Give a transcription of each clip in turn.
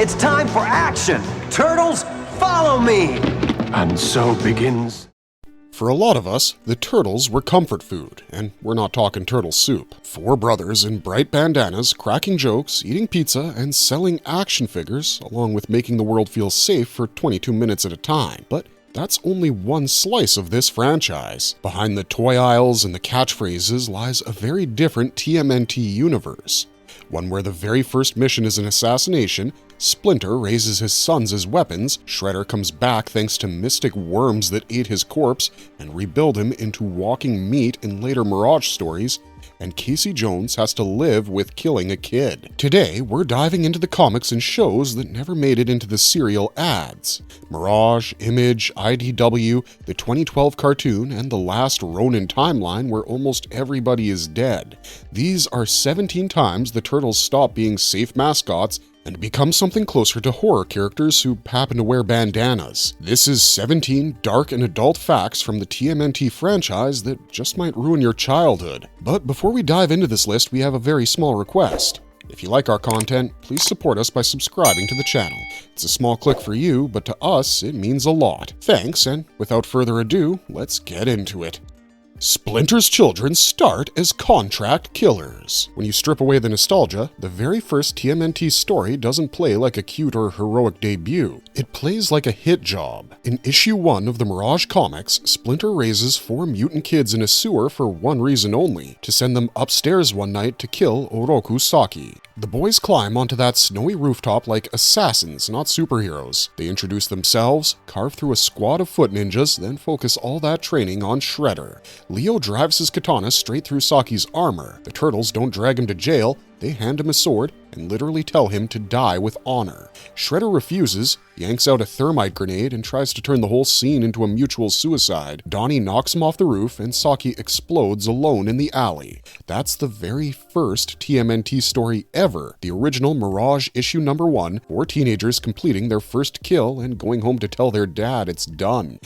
It's time for action! Turtles, follow me! And so begins. For a lot of us, the turtles were comfort food, and we're not talking turtle soup. Four brothers in bright bandanas, cracking jokes, eating pizza, and selling action figures, along with making the world feel safe for 22 minutes at a time. But that's only one slice of this franchise. Behind the toy aisles and the catchphrases lies a very different TMNT universe. One where the very first mission is an assassination, Splinter raises his sons as weapons, Shredder comes back thanks to mystic worms that ate his corpse and rebuild him into walking meat in later Mirage stories, and Casey Jones has to live with killing a kid. Today, we're diving into the comics and shows that never made it into the serial ads. Mirage, Image, IDW, the 2012 cartoon, and the Last Ronin timeline where almost everybody is dead. These are 17 times the Turtles stop being safe mascots and become something closer to horror characters who happen to wear bandanas. This is 17 dark and adult facts from the TMNT franchise that just might ruin your childhood. But before we dive into this list, we have a very small request. If you like our content, please support us by subscribing to the channel. It's a small click for you, but to us, it means a lot. Thanks, and without further ado, let's get into it. Splinter's children start as contract killers. When you strip away the nostalgia, the very first TMNT story doesn't play like a cute or heroic debut. It plays like a hit job. In issue 1 of the Mirage comics, Splinter raises 4 mutant kids in a sewer for one reason only: to send them upstairs one night to kill Oroku Saki. The boys climb onto that snowy rooftop like assassins, not superheroes. They introduce themselves, carve through a squad of foot ninjas, then focus all that training on Shredder. Leo drives his katana straight through Saki's armor. The Turtles don't drag him to jail, they hand him a sword and literally tell him to die with honor. Shredder refuses, yanks out a thermite grenade, and tries to turn the whole scene into a mutual suicide. Donnie knocks him off the roof and Saki explodes alone in the alley. That's the very first TMNT story ever, the original Mirage issue number 1, 4 teenagers completing their first kill and going home to tell their dad it's done.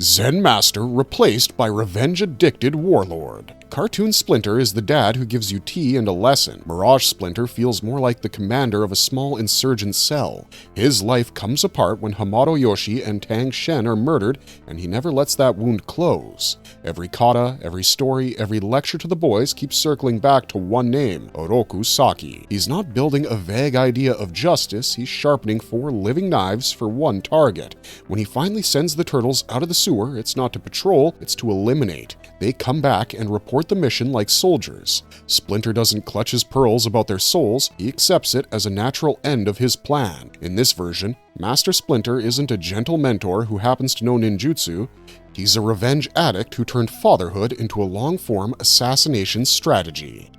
Zen Master replaced by revenge-addicted warlord. Cartoon Splinter is the dad who gives you tea and a lesson. Mirage Splinter feels more like the commander of a small insurgent cell. His life comes apart when Hamato Yoshi and Tang Shen are murdered, and he never lets that wound close. Every kata, every story, every lecture to the boys keeps circling back to one name: Oroku Saki. He's not building a vague idea of justice, he's sharpening 4 living knives for one target. When he finally sends the Turtles out of the sewer, it's not to patrol, it's to eliminate. They come back and report the mission like soldiers. Splinter doesn't clutch his pearls about their souls, he accepts it as a natural end of his plan. In this version, Master Splinter isn't a gentle mentor who happens to know ninjutsu, he's a revenge addict who turned fatherhood into a long-form assassination strategy.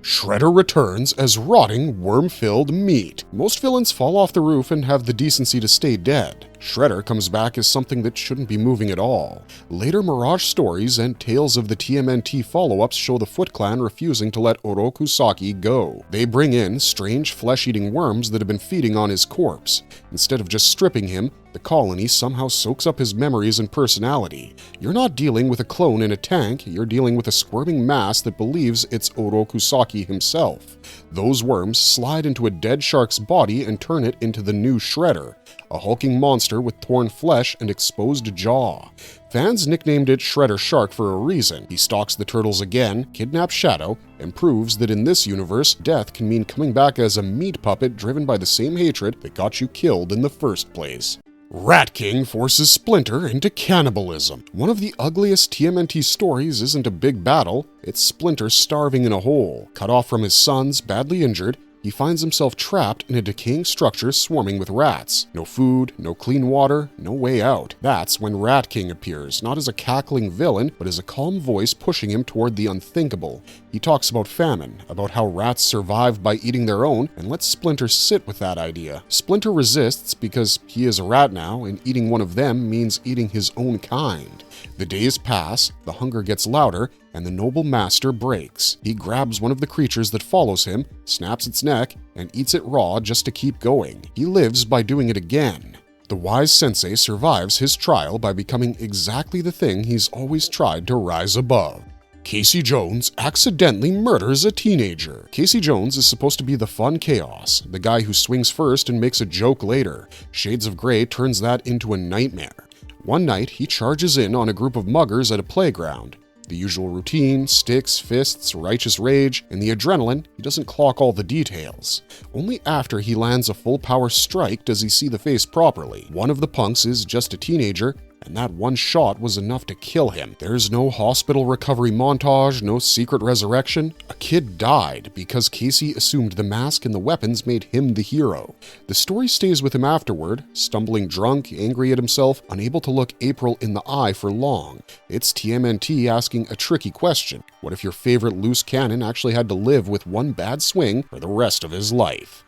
Shredder returns as rotting, worm-filled meat. Most villains fall off the roof and have the decency to stay dead. Shredder comes back as something that shouldn't be moving at all. Later Mirage stories and tales of the TMNT follow-ups show the Foot Clan refusing to let Oroku Saki go. They bring in strange flesh-eating worms that have been feeding on his corpse. Instead of just stripping him, the colony somehow soaks up his memories and personality. You're not dealing with a clone in a tank, you're dealing with a squirming mass that believes it's Oroku Saki himself. Those worms slide into a dead shark's body and turn it into the new Shredder, a hulking monster with torn flesh and exposed jaw. Fans nicknamed it Shredder Shark for a reason. He stalks the Turtles again, kidnaps Shadow, and proves that in this universe, death can mean coming back as a meat puppet driven by the same hatred that got you killed in the first place. Rat King forces Splinter into cannibalism. One of the ugliest TMNT stories isn't a big battle, it's Splinter starving in a hole. Cut off from his sons, badly injured, he finds himself trapped in a decaying structure swarming with rats. No food, no clean water, no way out. That's when Rat King appears, not as a cackling villain, but as a calm voice pushing him toward the unthinkable. He talks about famine, about how rats survive by eating their own, and lets Splinter sit with that idea. Splinter resists because he is a rat now, and eating one of them means eating his own kind. The days pass, the hunger gets louder, and the noble master breaks. He grabs one of the creatures that follows him, snaps its neck, and eats it raw just to keep going. He lives by doing it again. The wise sensei survives his trial by becoming exactly the thing he's always tried to rise above: Casey Jones accidentally murders a teenager. Casey Jones is supposed to be the fun chaos, the guy who swings first and makes a joke later. Shades of Grey turns that into a nightmare. One night, he charges in on a group of muggers at a playground. The usual routine, sticks, fists, righteous rage, and the adrenaline, he doesn't clock all the details. Only after he lands a full-power strike does he see the face properly. One of the punks is just a teenager, and that one shot was enough to kill him. There's no hospital recovery montage, no secret resurrection. A kid died because Casey assumed the mask and the weapons made him the hero. The story stays with him afterward, stumbling drunk, angry at himself, unable to look April in the eye for long. It's TMNT asking a tricky question. What if your favorite loose cannon actually had to live with one bad swing for the rest of his life?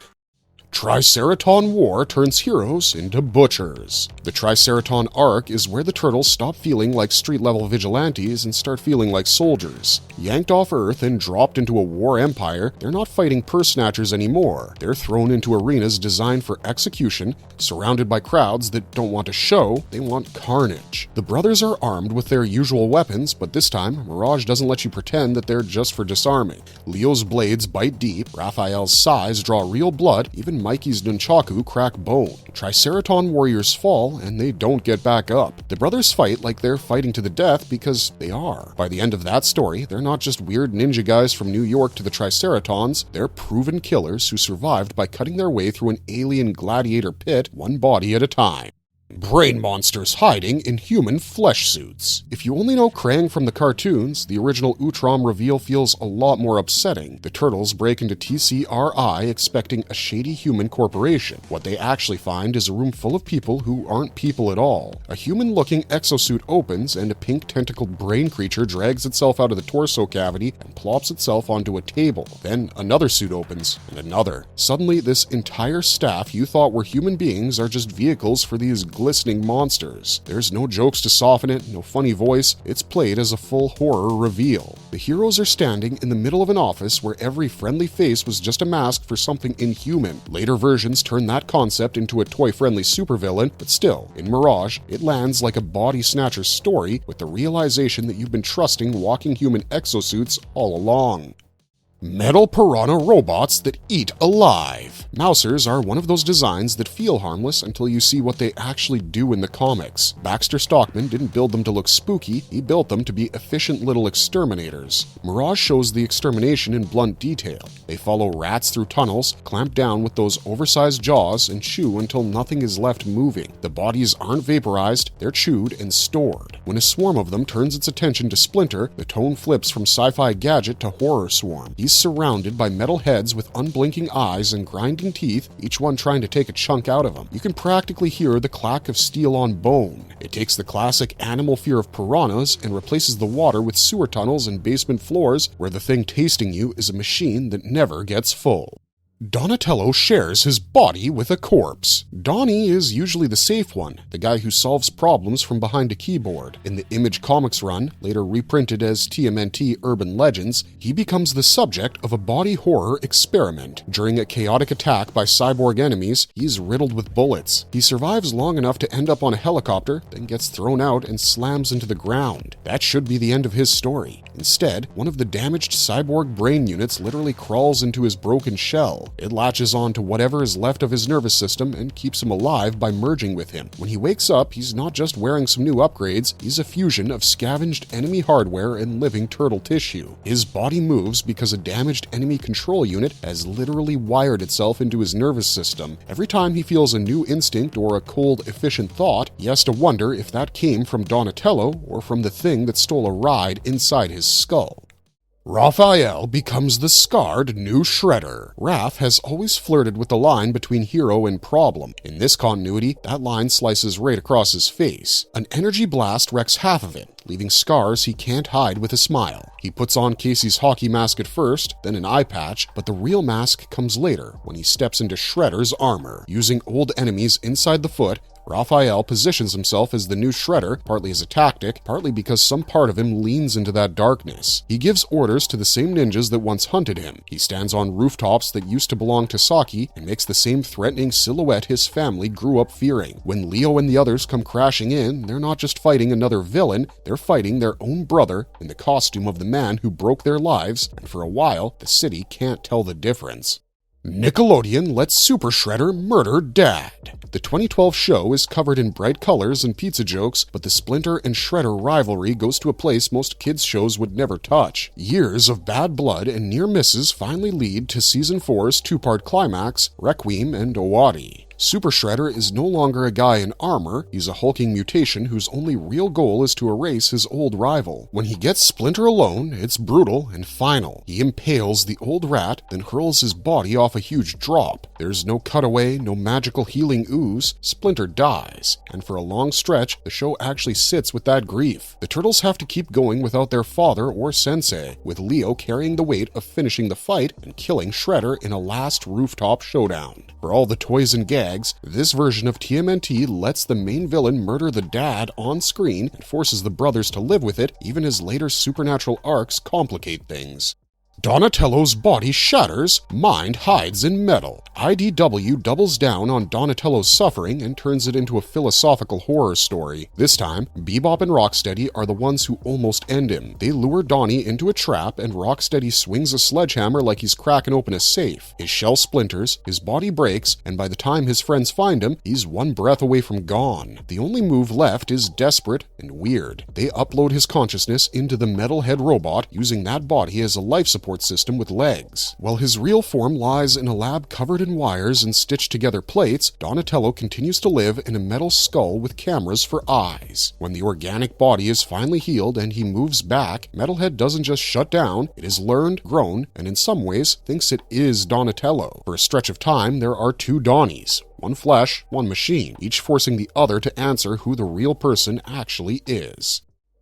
Triceraton War turns heroes into butchers. The Triceraton arc is where the turtles stop feeling like street-level vigilantes and start feeling like soldiers. Yanked off Earth and dropped into a war empire, they're not fighting purse snatchers anymore. They're thrown into arenas designed for execution, surrounded by crowds that don't want to show, they want carnage. The brothers are armed with their usual weapons, but this time, Mirage doesn't let you pretend that they're just for disarming. Leo's blades bite deep, Raphael's sais draw real blood, even Mikey's nunchaku crack bone. Triceraton warriors fall, and they don't get back up. The brothers fight like they're fighting to the death because they are. By the end of that story, they're not just weird ninja guys from New York to the Triceratons, they're proven killers who survived by cutting their way through an alien gladiator pit one body at a time. Brain monsters hiding in human flesh suits. If you only know Krang from the cartoons, the original Utrom reveal feels a lot more upsetting. The turtles break into TCRI expecting a shady human corporation. What they actually find is a room full of people who aren't people at all. A human-looking exosuit opens and a pink tentacled brain creature drags itself out of the torso cavity and plops itself onto a table. Then another suit opens, and another. Suddenly, this entire staff you thought were human beings are just vehicles for these glistening monsters. There's no jokes to soften it, no funny voice. It's played as a full horror reveal. The heroes are standing in the middle of an office where every friendly face was just a mask for something inhuman. Later versions turn that concept into a toy-friendly supervillain, but still, in Mirage, it lands like a body snatcher story with the realization that you've been trusting walking human exosuits all along. Metal piranha robots that eat alive. Mousers are one of those designs that feel harmless until you see what they actually do in the comics. Baxter Stockman didn't build them to look spooky, he built them to be efficient little exterminators. Mirage shows the extermination in blunt detail. They follow rats through tunnels, clamp down with those oversized jaws, and chew until nothing is left moving. The bodies aren't vaporized, they're chewed and stored. When a swarm of them turns its attention to Splinter, the tone flips from sci-fi gadget to horror swarm. He's surrounded by metal heads with unblinking eyes and grinding teeth, each one trying to take a chunk out of him. You can practically hear the clack of steel on bone. It takes the classic animal fear of piranhas and replaces the water with sewer tunnels and basement floors where the thing tasting you is a machine that never gets full. Donatello shares his body with a corpse. Donnie is usually the safe one, the guy who solves problems from behind a keyboard. In the Image Comics run, later reprinted as TMNT Urban Legends, he becomes the subject of a body horror experiment. During a chaotic attack by cyborg enemies, he's riddled with bullets. He survives long enough to end up on a helicopter, then gets thrown out and slams into the ground. That should be the end of his story. Instead, one of the damaged cyborg brain units literally crawls into his broken shell. It latches on to whatever is left of his nervous system and keeps him alive by merging with him. When he wakes up, he's not just wearing some new upgrades, he's a fusion of scavenged enemy hardware and living turtle tissue. His body moves because a damaged enemy control unit has literally wired itself into his nervous system. Every time he feels a new instinct or a cold, efficient thought, he has to wonder if that came from Donatello or from the thing that stole a ride inside his skull. Raphael becomes the scarred new Shredder. Raph has always flirted with the line between hero and problem. In this continuity, that line slices right across his face. An energy blast wrecks half of it, leaving scars he can't hide with a smile. He puts on Casey's hockey mask at first, then an eye patch, but the real mask comes later when he steps into Shredder's armor. Using old enemies inside the foot, Raphael positions himself as the new Shredder, partly as a tactic, partly because some part of him leans into that darkness. He gives orders to the same ninjas that once hunted him. He stands on rooftops that used to belong to Saki and makes the same threatening silhouette his family grew up fearing. When Leo and the others come crashing in, they're not just fighting another villain, they're fighting their own brother in the costume of the man who broke their lives, and for a while, the city can't tell the difference. Nickelodeon lets Super Shredder murder Dad. The 2012 show is covered in bright colors and pizza jokes, but the Splinter and Shredder rivalry goes to a place most kids' shows would never touch. Years of bad blood and near misses finally lead to Season 4's two-part climax, Requiem and Owari. Super Shredder is no longer a guy in armor, he's a hulking mutation whose only real goal is to erase his old rival. When he gets Splinter alone, it's brutal and final. He impales the old rat, then hurls his body off a huge drop. There's no cutaway, no magical healing ooze, Splinter dies. And for a long stretch, the show actually sits with that grief. The Turtles have to keep going without their father or sensei, with Leo carrying the weight of finishing the fight and killing Shredder in a last rooftop showdown. For all the toys and gags, this version of TMNT lets the main villain murder the dad on screen and forces the brothers to live with it, even as later supernatural arcs complicate things. Donatello's body shatters, mind hides in metal. IDW doubles down on Donatello's suffering and turns it into a philosophical horror story. This time, Bebop and Rocksteady are the ones who almost end him. They lure Donnie into a trap and Rocksteady swings a sledgehammer like he's cracking open a safe. His shell splinters, his body breaks, and by the time his friends find him, he's one breath away from gone. The only move left is desperate and weird. They upload his consciousness into the metal head robot, using that body as a life support system with legs. While his real form lies in a lab covered in wires and stitched together plates, Donatello continues to live in a metal skull with cameras for eyes. When the organic body is finally healed and he moves back, Metalhead doesn't just shut down, it has learned, grown, and in some ways thinks it is Donatello. For a stretch of time, there are two Donnies. One flesh, one machine, each forcing the other to answer who the real person actually is.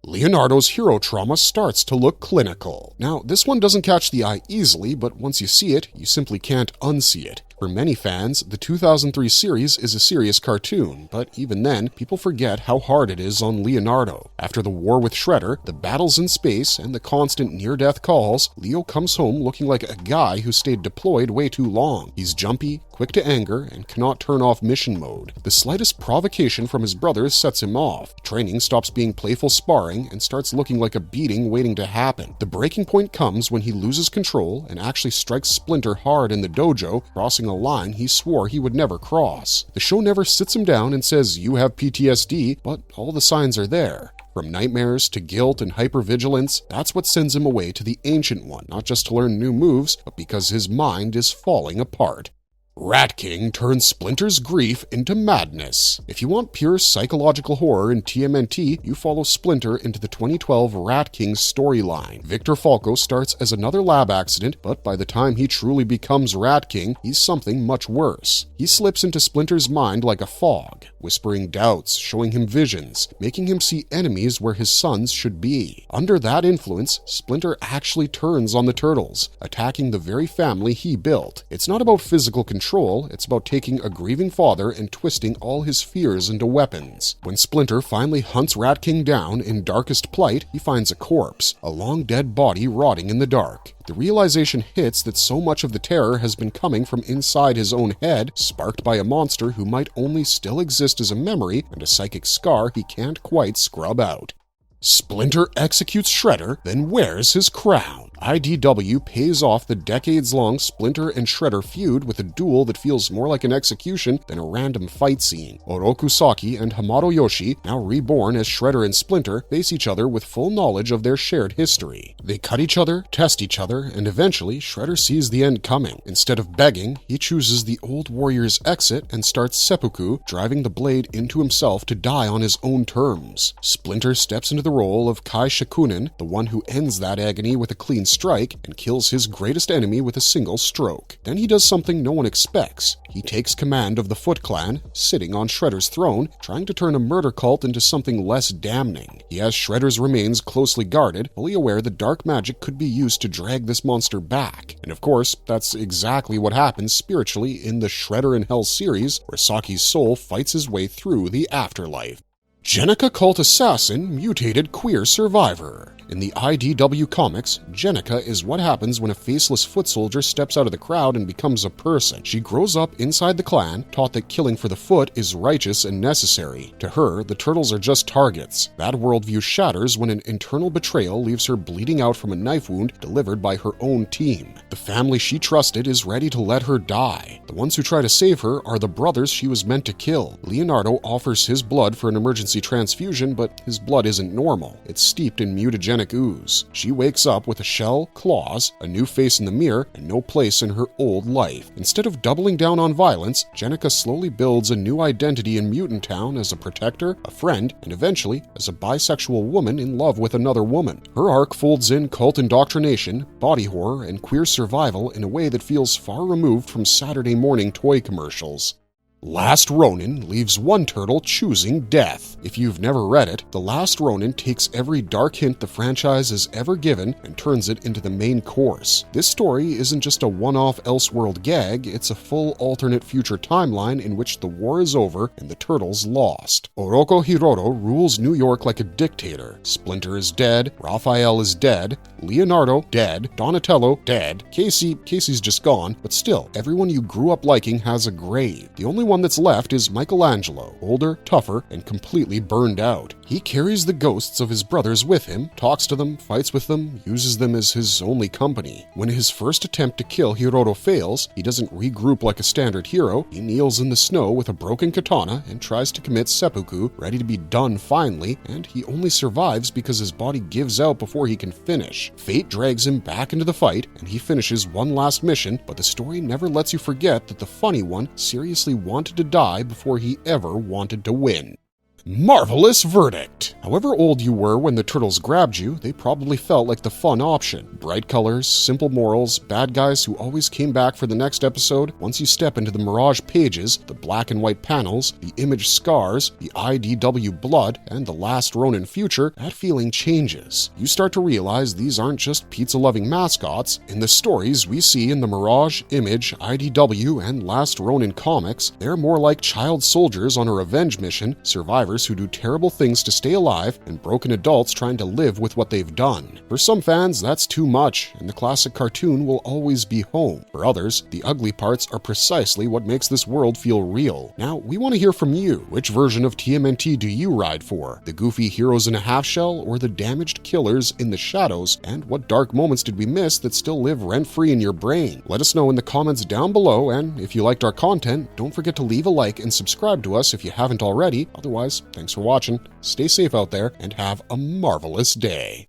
Leonardo's hero trauma starts to look clinical. Now, this one doesn't catch the eye easily, but once you see it, you simply can't unsee it. For many fans, the 2003 series is a serious cartoon, but even then, people forget how hard it is on Leonardo. After the war with Shredder, the battles in space, and the constant near-death calls, Leo comes home looking like a guy who stayed deployed way too long. He's jumpy, quick to anger, and cannot turn off mission mode. The slightest provocation from his brothers sets him off. Training stops being playful sparring and starts looking like a beating waiting to happen. The breaking point comes when he loses control and actually strikes Splinter hard in the dojo, crossing a line he swore he would never cross. The show never sits him down and says, "You have PTSD," but all the signs are there. From nightmares to guilt and hypervigilance, that's what sends him away to the Ancient One, not just to learn new moves, but because his mind is falling apart. Rat King turns Splinter's grief into madness. If you want pure psychological horror in TMNT, you follow Splinter into the 2012 Rat King storyline. Victor Falco starts as another lab accident, but by the time he truly becomes Rat King, he's something much worse. He slips into Splinter's mind like a fog, whispering doubts, showing him visions, making him see enemies where his sons should be. Under that influence, Splinter actually turns on the Turtles, attacking the very family he built. It's not about physical control, it's about taking a grieving father and twisting all his fears into weapons. When Splinter finally hunts Rat King down in darkest plight, he finds a corpse, a long dead body rotting in the dark. The realization hits that so much of the terror has been coming from inside his own head, sparked by a monster who might only still exist as a memory and a psychic scar he can't quite scrub out. Splinter executes Shredder, then wears his crown. IDW pays off the decades-long Splinter and Shredder feud with a duel that feels more like an execution than a random fight scene. Oroku Saki and Hamato Yoshi, now reborn as Shredder and Splinter, face each other with full knowledge of their shared history. They cut each other, test each other, and eventually Shredder sees the end coming. Instead of begging, he chooses the old warrior's exit and starts seppuku, driving the blade into himself to die on his own terms. Splinter steps into the role of Kai Shakunin, the one who ends that agony with a clean strike and kills his greatest enemy with a single stroke. Then he does something no one expects. He takes command of the Foot Clan, sitting on Shredder's throne, trying to turn a murder cult into something less damning. He has Shredder's remains closely guarded, fully aware that dark magic could be used to drag this monster back. And of course, that's exactly what happens spiritually in the Shredder in Hell series, where Saki's soul fights his way through the afterlife. Jennika cult assassin, mutated queer survivor. In the IDW comics, Jennika is what happens when a faceless foot soldier steps out of the crowd and becomes a person. She grows up inside the clan, taught that killing for the foot is righteous and necessary. To her, the turtles are just targets. That worldview shatters when an internal betrayal leaves her bleeding out from a knife wound delivered by her own team. The family she trusted is ready to let her die. The ones who try to save her are the brothers she was meant to kill. Leonardo offers his blood for an emergency transfusion, but his blood isn't normal. It's steeped in mutagenic ooze. She wakes up with a shell, claws, a new face in the mirror, and no place in her old life. Instead of doubling down on violence, Jennika slowly builds a new identity in Mutant Town as a protector, a friend, and eventually as a bisexual woman in love with another woman. Her arc folds in cult indoctrination, body horror, and queer survival in a way that feels far removed from Saturday morning toy commercials. Last Ronin leaves one turtle choosing death. If you've never read it, The Last Ronin takes every dark hint the franchise has ever given and turns it into the main course. This story isn't just a one-off Elseworld gag, it's a full alternate future timeline in which the war is over and the turtles lost. Oroku Hiroto rules New York like a dictator. Splinter is dead, Raphael is dead, Leonardo dead, Donatello dead, Casey's just gone, but still, everyone you grew up liking has a grave. The only one that's left is Michelangelo, older, tougher, and completely burned out. He carries the ghosts of his brothers with him, talks to them, fights with them, uses them as his only company. When his first attempt to kill Hiroto fails, he doesn't regroup like a standard hero. He kneels in the snow with a broken katana and tries to commit seppuku, ready to be done finally, and he only survives because his body gives out before he can finish. Fate drags him back into the fight, and he finishes one last mission, but the story never lets you forget that the funny one seriously wanted to die before he ever wanted to win. Marvelous verdict! However old you were when the turtles grabbed you, they probably felt like the fun option. Bright colors, simple morals, bad guys who always came back for the next episode. Once you step into the Mirage pages, the black and white panels, the image scars, the IDW blood, and the Last Ronin future, that feeling changes. You start to realize these aren't just pizza-loving mascots. In the stories we see in the Mirage, Image, IDW, and Last Ronin comics, they're more like child soldiers on a revenge mission, survivors who do terrible things to stay alive, and broken adults trying to live with what they've done. For some fans, that's too much, and the classic cartoon will always be home. For others, the ugly parts are precisely what makes this world feel real. Now, we want to hear from you. Which version of TMNT do you ride for? The goofy heroes in a half shell, or the damaged killers in the shadows? And what dark moments did we miss that still live rent-free in your brain? Let us know in the comments down below, and if you liked our content, don't forget to leave a like and subscribe to us if you haven't already. Otherwise, thanks for watching, stay safe out there, and have a marvelous day.